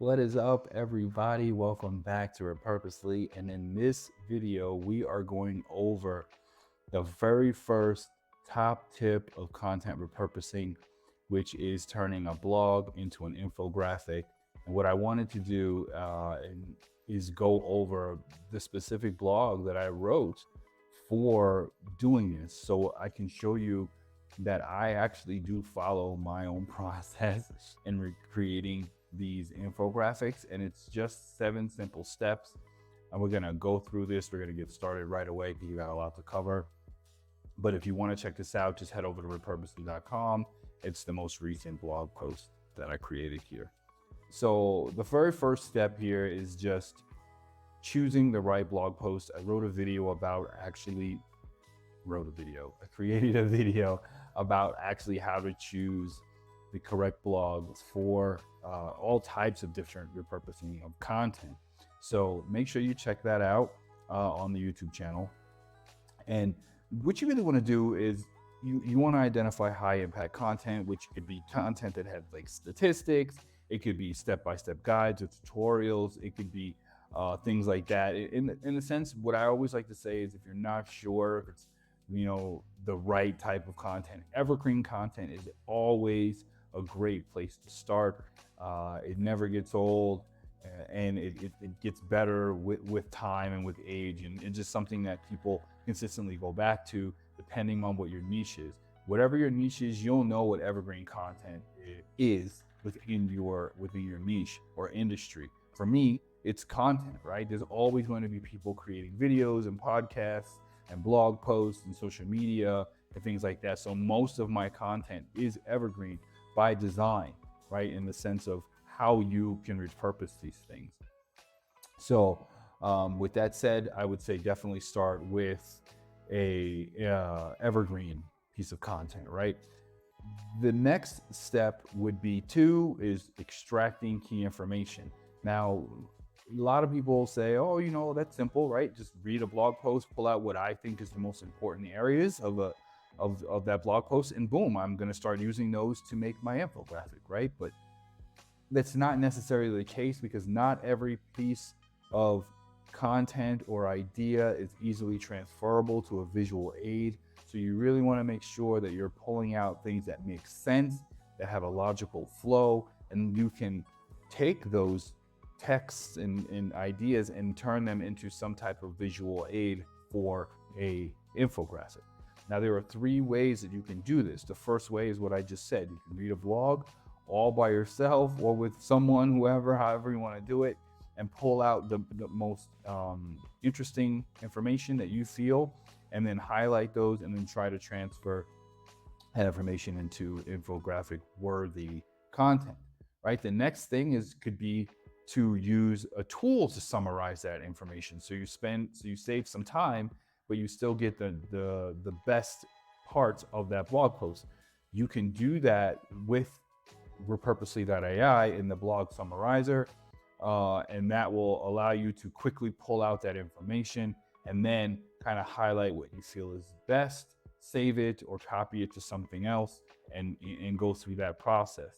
What is up, everybody? Welcome back to Repurposely. And in this video, we are going over the very first top tip of content repurposing, which is turning a blog into an infographic. And what I wanted to do is go over the specific blog that I wrote for doing this, so I can show you that I actually do follow my own process in creating these infographics, and it's just 7 simple steps. And we're gonna go through this. We're gonna get started right away because you got a lot to cover. But if you want to check this out, just head over to Repurposely.AI. It's the most recent blog post that I created here. So the very first step here is just choosing the right blog post. I wrote a video about I created a video about actually how to choose the correct blog for all types of different repurposing of content. So make sure you check that out on the YouTube channel. And what you really want to do is you want to identify high impact content, which could be content that has like statistics. It could be step-by-step guides or tutorials. It could be things like that. In a sense, what I always like to say is if you're not sure if it's the right type of content, evergreen content is always a great place to start. It never gets old, and it gets better with time and with age, and it's just something that people consistently go back to depending on what your niche is. Whatever your niche is, you'll know what evergreen content is within your niche or industry. For me, it's content, right? There's always going to be people creating videos and podcasts and blog posts and social media and things like that. So most of my content is evergreen by design, right? In the sense of how you can repurpose these things. So with that said, I would say definitely start with a evergreen piece of content, right? The next step would be is extracting key information. Now, a lot of people say, oh, that's simple, right? Just read a blog post, pull out what I think is the most important areas of that blog post, and boom, I'm going to start using those to make my infographic, right? But that's not necessarily the case, because not every piece of content or idea is easily transferable to a visual aid. So you really want to make sure that you're pulling out things that make sense, that have a logical flow, and you can take those texts and ideas and turn them into some type of visual aid for a infographic. Now, there are 3 ways that you can do this. The first way is what I just said. You can read a blog all by yourself or with someone, however you want to do it, and pull out the most interesting information that you feel, and then highlight those, and then try to transfer that information into infographic worthy content, right? The next thing could be to use a tool to summarize that information. So you save some time, but you still get the best parts of that blog post. You can do that with Repurposely.AI in the blog summarizer, and that will allow you to quickly pull out that information and then kind of highlight what you feel is best, save it or copy it to something else, and go through that process.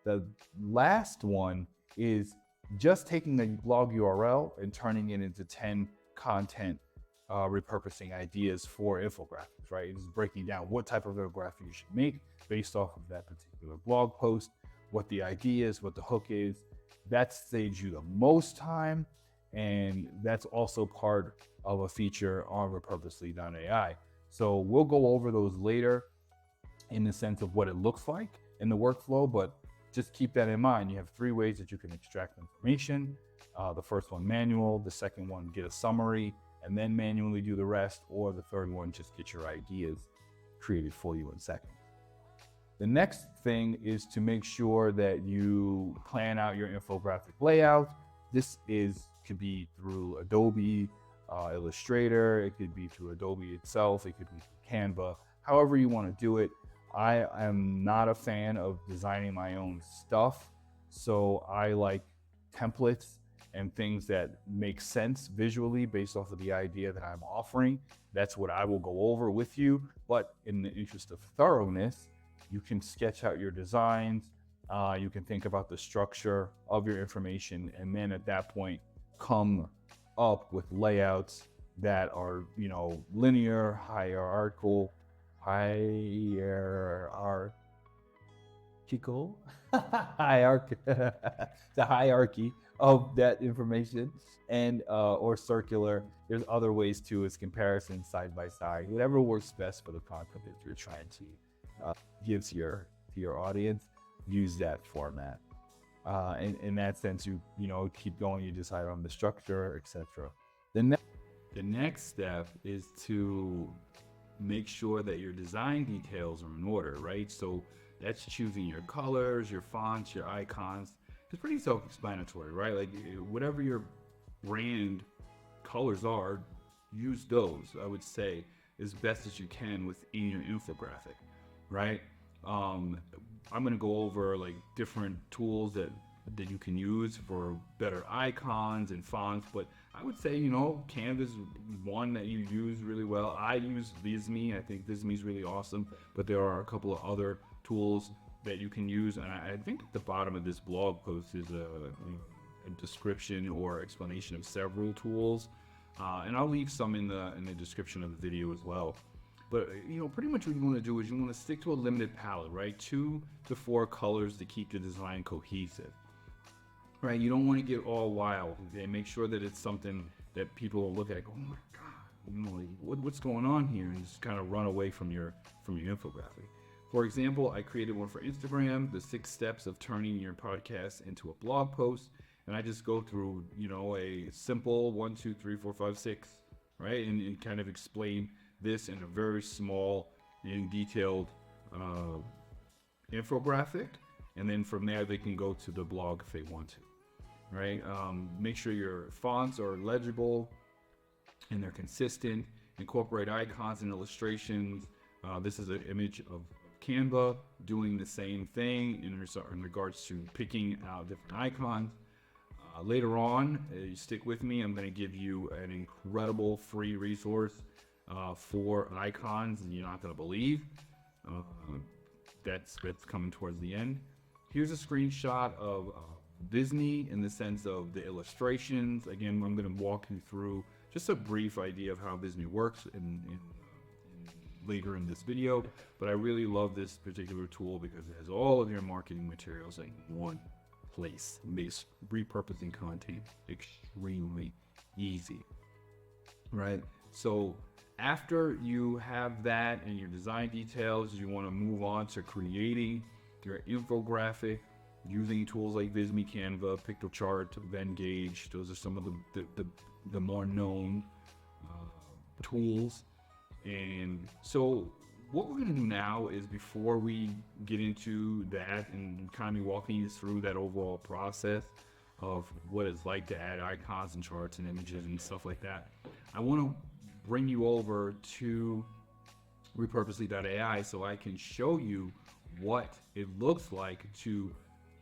The last one is just taking the blog URL and turning it into 10 content repurposing ideas for infographics, right? It's breaking down what type of infographic you should make based off of that particular blog post, what the idea is, what the hook is. That saves you the most time, and that's also part of a feature on Repurposely.AI. So we'll go over those later in the sense of what it looks like in the workflow, but just keep that in mind. You have 3 ways that you can extract information. The first one, manual. The second one, get a summary and then manually do the rest. Or the third one, just get your ideas created for you in seconds. The next thing is to make sure that you plan out your infographic layout. This could be through Adobe Illustrator. It could be through Adobe itself. It could be through Canva. However you want to do it. I am not a fan of designing my own stuff, so I like templates and things that make sense visually based off of the idea that I'm offering. That's what I will go over with you, but in the interest of thoroughness, you can sketch out your designs You can think about the structure of your information, and then at that point, come up with layouts that are, you know, linear, hierarchical, hierarchy, the hierarchy of that information, and or circular. There's other ways too, as comparison side by side, whatever works best for the content that you're trying to give to your audience. Use that format. In that sense, you know, keep going. You decide on the structure, etc. The next step is to make sure that your design details are in order, right? So that's choosing your colors, your fonts, your icons. It's pretty self-explanatory, right? Like whatever your brand colors are, use those, I would say, as best as you can within your infographic, right? I'm gonna go over like different tools that you can use for better icons and fonts, but I would say, you know, Canva is one that you use really well. I use Visme. I think Visme is really awesome, but there are a couple of other tools that you can use, and I think at the bottom of this blog post is a description or explanation of several tools, and I'll leave some in the description of the video as well. But you know, pretty much what you want to do is you want to stick to a limited palette, right? 2 to 4 colors to keep the design cohesive, right? You don't want to get all wild. Okay? Make sure that it's something that people will look at, oh my god, you know, like, what's going on here, and just kind of run away from your infographic. For example, I created one for Instagram, the 6 steps of turning your podcast into a blog post, and I just go through, you know, a simple 1, 2, 3, 4, 5, 6, right, and kind of explain this in a very small and detailed infographic, and then from there they can go to the blog if they want to, right? Make sure your fonts are legible and they're consistent. Incorporate icons and illustrations. This is an image of Canva doing the same thing in regards to picking out different icons. Later on, you stick with me, I'm going to give you an incredible free resource for icons, and you're not going to believe. That's coming towards the end. Here's a screenshot of Disney in the sense of the illustrations. Again, I'm going to walk you through just a brief idea of how Disney works later in this video, but I really love this particular tool because it has all of your marketing materials in one place. It makes repurposing content extremely easy, right? So after you have that and your design details, you want to move on to creating your infographic using tools like Visme, Canva, Pictochart, Venngage. Those are some of the more known tools. And so what we're going to do now is, before we get into that and kind of walking you through that overall process of what it's like to add icons and charts and images and stuff like that, I want to bring you over to Repurposely.AI so I can show you what it looks like to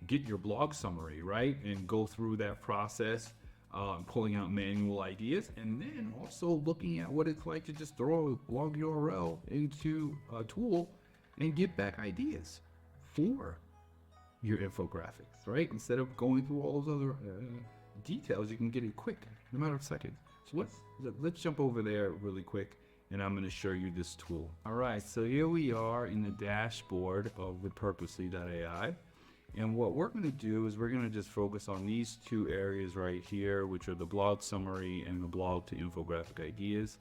get your blog summary, right? And go through that process, pulling out manual ideas, and then also looking at what it's like to just throw a blog URL into a tool and get back ideas for your infographics, right? Instead of going through all those other details, you can get it quick, in a matter of seconds. So let's jump over there really quick, and I'm going to show you this tool. All right, so here we are in the dashboard of Repurposely.AI. And what we're going to do is we're going to just focus on these 2 areas right here, which are the blog summary and the blog to infographic ideas.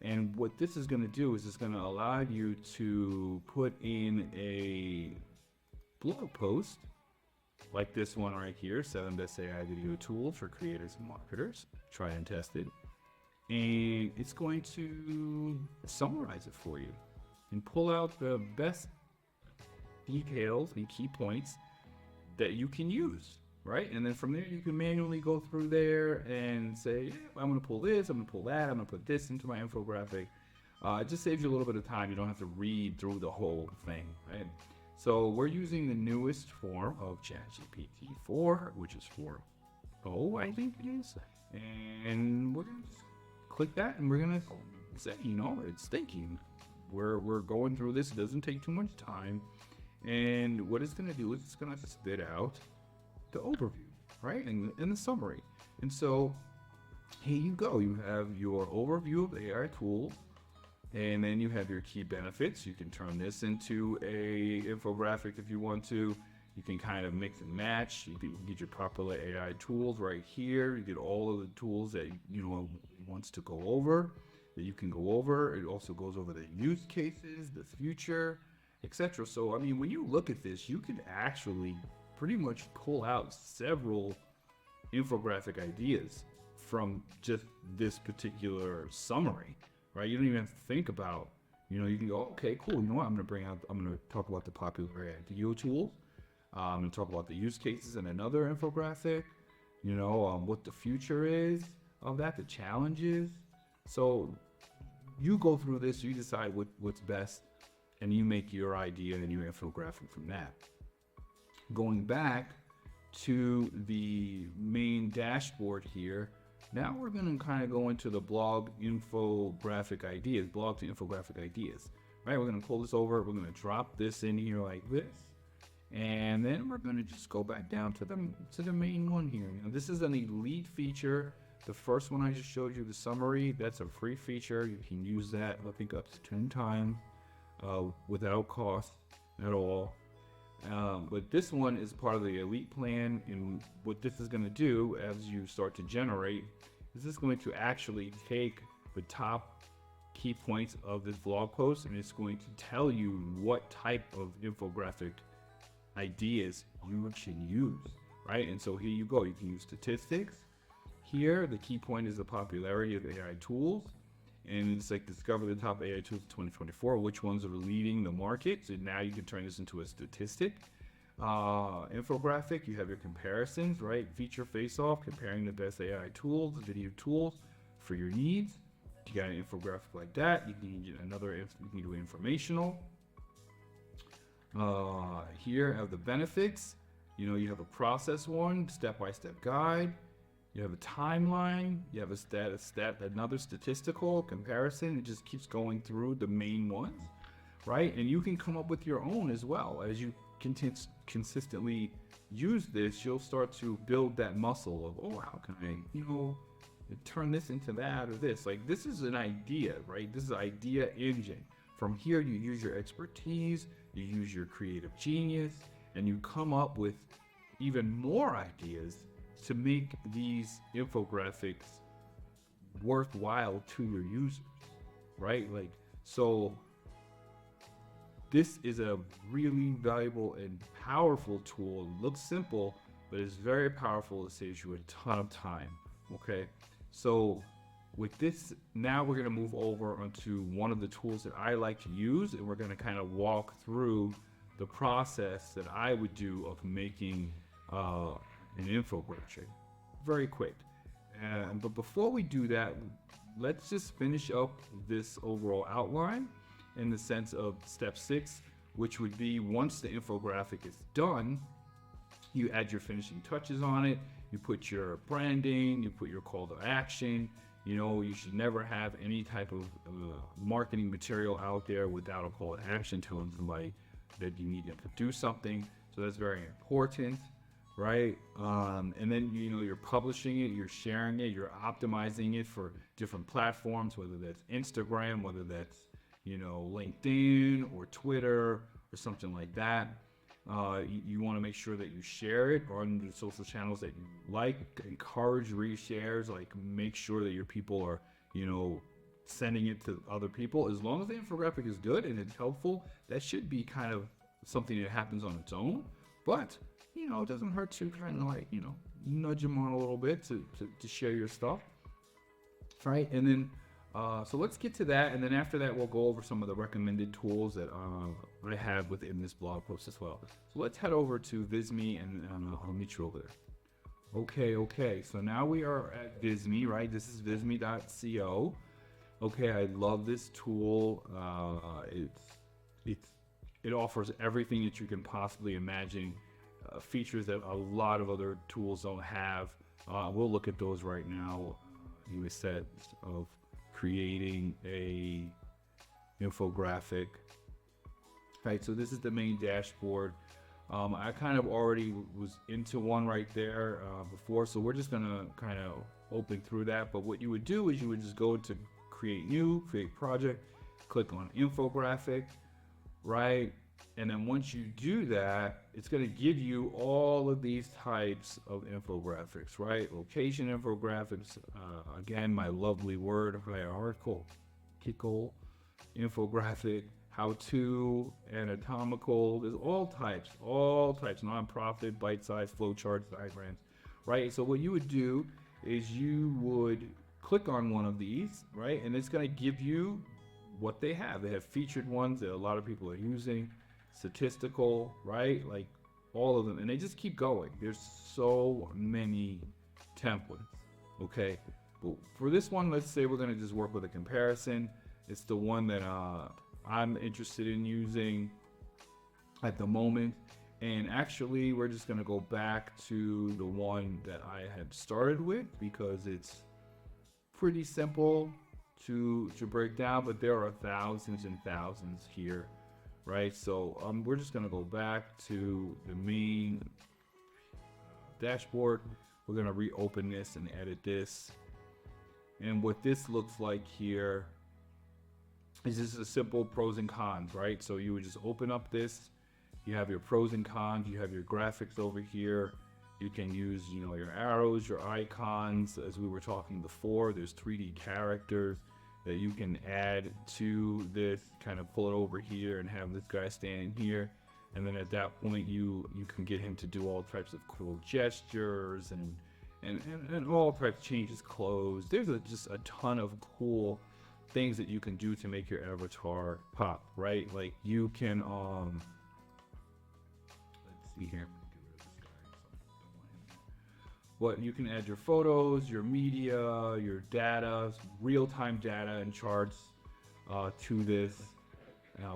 And what this is going to do is it's going to allow you to put in a blog post like this one right here, 7 best AI video tools for creators and marketers. Try and test it. And it's going to summarize it for you and pull out the best details and key points that you can use, right? And then from there, you can manually go through there and say, yeah, I'm gonna pull this, I'm gonna pull that, I'm gonna put this into my infographic. It just saves you a little bit of time. You don't have to read through the whole thing, right? So we're using the newest form of ChatGPT 4, which is 4.0, I think it is. And we're gonna just click that, and we're gonna say, you know, it's thinking. We're going through this. It doesn't take too much time. And what it's going to do is it's going to spit out the overview, right? And the summary. And so here you go. You have your overview of AI tools, and then you have your key benefits. You can turn this into a infographic if you want to. You can kind of mix and match. You can get your popular AI tools right here. You get all of the tools that you know wants to go over, that you can go over. It also goes over the use cases, the future, etc. So I mean, when you look at this, you can actually pretty much pull out several infographic ideas from just this particular summary, right? You don't even have to think about, you know, you can go, okay, cool. You know what? I'm going to talk about the popular AI tools. I'm going to talk about the use cases in another infographic, you know, what the future is of that, the challenges. So you go through this, you decide what's best, and you make your idea and your infographic from that. Going back to the main dashboard here, now we're going to kind of go into the blog to infographic ideas, right? We're going to pull this over. We're going to drop this in here like this. And then we're going to just go back down to the main one here. You know, this is an elite feature. The first one I just showed you, the summary, that's a free feature. You can use that, I think, up to 10 times without cost at all. But this one is part of the elite plan, and what this is going to do as you start to generate is this going to actually take the top key points of this blog post, and it's going to tell you what type of infographic ideas you can use, right? And so here you go. You can use statistics. Here, the key point is the popularity of AI tools. And it's like discover the top AI tools of 2024, which ones are leading the market. So now you can turn this into a statistic. Infographic, you have your comparisons, right? Feature face-off, comparing the best AI tools, video tools for your needs. You got an infographic like that. You can get another, you can do informational. Here have the benefits. You know, you have a process one, step-by-step guide. You have a timeline, you have another statistical comparison. It just keeps going through the main ones, right? And you can come up with your own as well. As you consistently use this, you'll start to build that muscle of, oh, how can I, you know, turn this into that or this? Like, this is an idea, right? This is an idea engine. From here, you use your expertise, you use your creative genius, and you come up with even more ideas to make these infographics worthwhile to your users, right? Like, so this is a really valuable and powerful tool. It looks simple, but it's very powerful. It saves you a ton of time, okay? So with this, now we're gonna move over onto one of the tools that I like to use, and we're gonna kind of walk through the process that I would do of making an infographic. Very quick. But before we do that, let's just finish up this overall outline in the sense of step 6, which would be once the infographic is done, you add your finishing touches on it, you put your branding, you put your call to action. You know, you should never have any type of marketing material out there without a call to action telling somebody that you need them to do something. So that's very important. Right? And then, you know, you're publishing it, you're sharing it, you're optimizing it for different platforms, whether that's Instagram, whether that's, you know, LinkedIn or Twitter or something like that. You want to make sure that you share it on the social channels that you like, encourage reshares, like make sure that your people are, you know, sending it to other people. As long as the infographic is good and it's helpful, that should be kind of something that happens on its own. But you know, it doesn't hurt to kind of like, you know, nudge them on a little bit to share your stuff, right? And then, so let's get to that. And then after that, we'll go over some of the recommended tools that I have within this blog post as well. So let's head over to Visme and I'll meet you over there. Okay. So now we are at Visme, right? This is visme.co. Okay, I love this tool. It offers everything that you can possibly imagine. Features that a lot of other tools don't have. We'll look at those right now. You said of creating a infographic. right? So this is the main dashboard. I kind of already was into one right there before, so we're just gonna kind of open through that. But what you would do is you would just go to create new, create project, click on infographic, right? And then once you do that, it's going to give you all of these types of infographics, right? Location infographics, again, my lovely word, hierarchical, infographic, how to, anatomical, there's all types, nonprofit, bite-sized flowcharts, diagrams, right? So what you would do is you would click on one of these, right? And it's going to give you what they have. They have featured ones that a lot of people are using, statistical, right? Like all of them, and they just keep going. There's so many templates, okay? But for this one, let's say we're gonna just work with a comparison. It's the one that I'm interested in using at the moment. And actually, we're just gonna go back to the one that I had started with because it's pretty simple to break down, but there are thousands and thousands here, right? So we're just gonna go back to the main dashboard. We're gonna reopen this and edit this. And what this looks like here is just a simple pros and cons, right? So you would just open up this, you have your pros and cons, you have your graphics over here. You can use, you know, your arrows, your icons, as we were talking before. There's 3D characters that you can add to this, kind of pull it over here and have this guy standing here. And then at that point, you can get him to do all types of cool gestures and all types of changes, clothes. There's just a ton of cool things that you can do to make your avatar pop, right? Like you can, let's see here. But you can add your photos, your media, your data, real-time data and charts to this,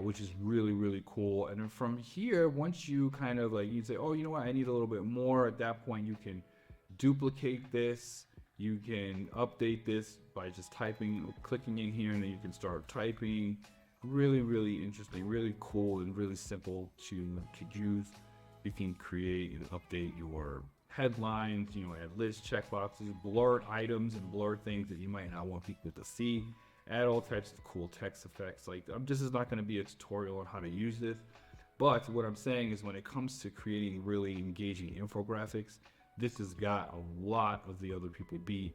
which is really, really cool. And then from here, once you kind of like, you say, oh, you know what, I need a little bit more. At that point, you can duplicate this. You can update this by just typing, clicking in here, and then you can start typing. Really, really interesting, really cool, and really simple to use. You can create and update your headlines, you know, add lists, checkboxes, blurred items, and blurred things that you might not want people to see. Add all types of cool text effects. Like, this is not going to be a tutorial on how to use this, but what I'm saying is when it comes to creating really engaging infographics, this has got a lot of the other people beat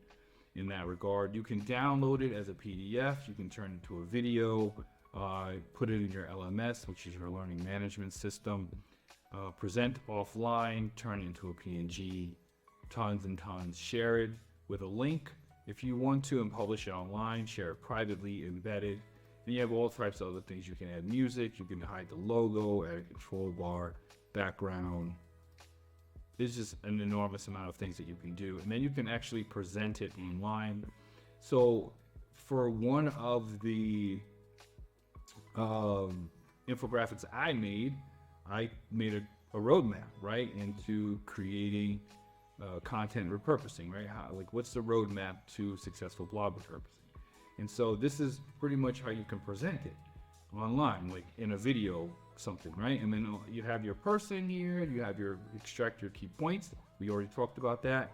in that regard. You can download it as a PDF. You can turn it into a video, put it in your LMS, which is your learning management system. Present offline, turn it into a PNG, tons and tons. Share it with a link if you want to and publish it online. Share it privately, embed it. And you have all types of other things. You can add music, you can hide the logo, add a control bar, background. There's just an enormous amount of things that you can do. And then you can actually present it online. So for one of the infographics I made a roadmap, right, into creating content repurposing, right? What's the roadmap to successful blog repurposing? And so this is pretty much how you can present it online, like in a video, something, right? And then you have your person here, you have your extract your key points. We already talked about that.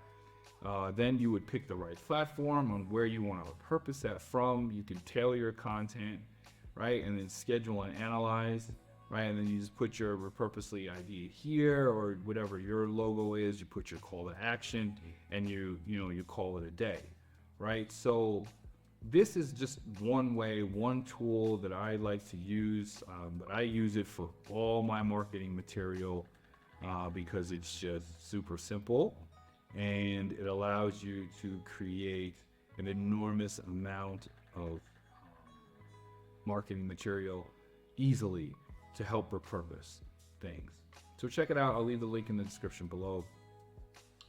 Then you would pick the right platform on where you want to repurpose that from. You can tailor your content, right? And then schedule and analyze. Right, and then you just put your Repurposely ID here, or whatever your logo is. You put your call to action, and you call it a day, right? So this is just one way, one tool that I like to use. But I use it for all my marketing material because it's just super simple, and it allows you to create an enormous amount of marketing material easily to help repurpose things. So check it out. I'll leave the link in the description below.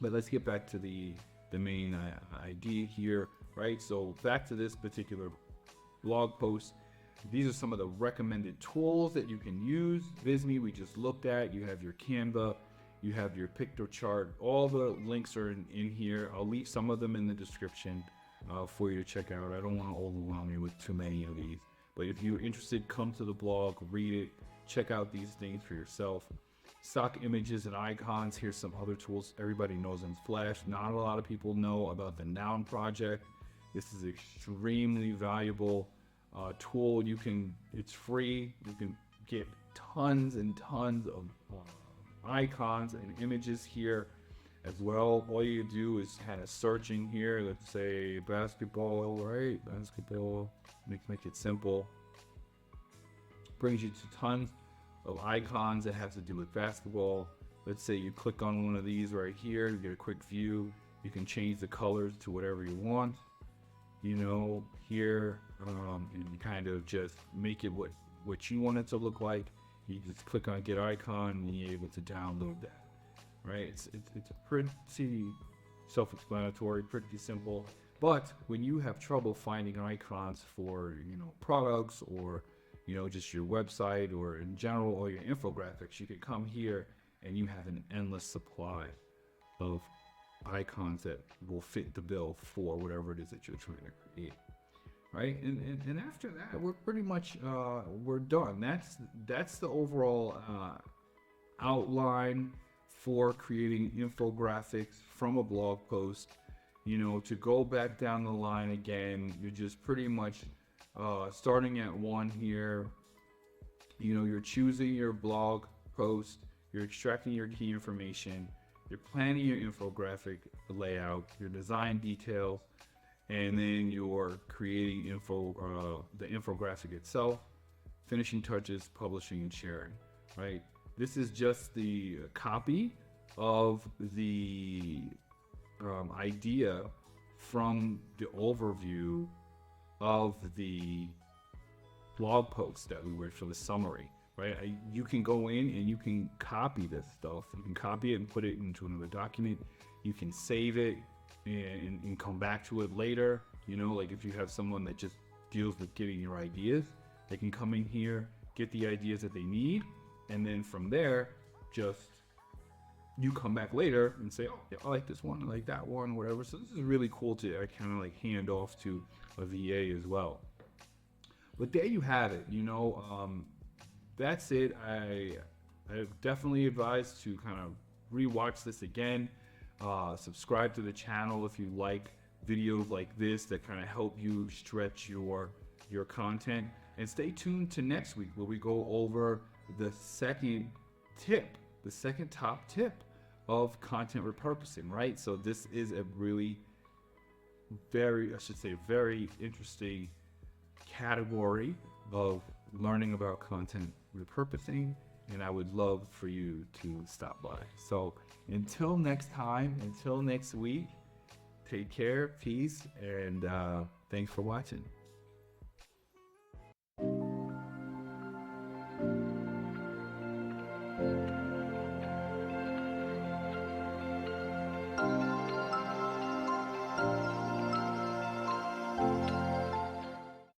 But let's get back to the main idea here, right? So back to this particular blog post. These are some of the recommended tools that you can use. Visme, we just looked at. You have your Canva, you have your picto chart. All the links are in here. I'll leave some of them in the description for you to check out. I don't want to overwhelm you with too many of these. But if you're interested, come to the blog, read it, check out these things for yourself. Stock images and icons. Here's some other tools everybody knows in Flash. Not a lot of people know about the Noun project. This is extremely valuable tool. It's free. You can get tons and tons of icons and images here as well. All you do is kind of searching here. Let's say basketball, right? Basketball. Make it simple. Brings you to tons of icons that have to do with basketball. Let's say you click on one of these right here to get a quick view. You can change the colors to whatever you want, you know, here, and you kind of just make it what you want it to look like. You just click on get icon and you're able to download that, right? It's pretty self-explanatory, pretty simple. But when you have trouble finding icons for, you know, products or, you know, just your website or in general or your infographics, you can come here and you have an endless supply of icons that will fit the bill for whatever it is that you're trying to create, right? And after that, we're pretty much we're done. That's the overall outline for creating infographics from a blog post. You know, to go back down the line again, you're just pretty much starting at one here. You know, you're choosing your blog post, you're extracting your key information, you're planning your infographic layout, your design details, and then you're creating the infographic itself, finishing touches, publishing and sharing, right? This is just the copy of the idea from the overview of the blog post that we were for the summary, right? You can go in and you can copy this stuff. You can copy it and put it into another document. You can save it and come back to it later. You know, like if you have someone that just deals with getting your ideas, they can come in here, get the ideas that they need, and then from there, just you come back later and say, oh, yeah, I like this one, I like that one, whatever. So this is really cool to kind of like hand off to a VA as well. But there you have it. You know, that's it. I definitely advise to kind of rewatch this again. Subscribe to the channel if you like videos like this that kind of help you stretch your content. And stay tuned to next week where we go over the second top tip of content repurposing, right? So this is a really very interesting category of learning about content repurposing, and I would love for you to stop by. So until next time, until next week, take care, peace, and thanks for watching.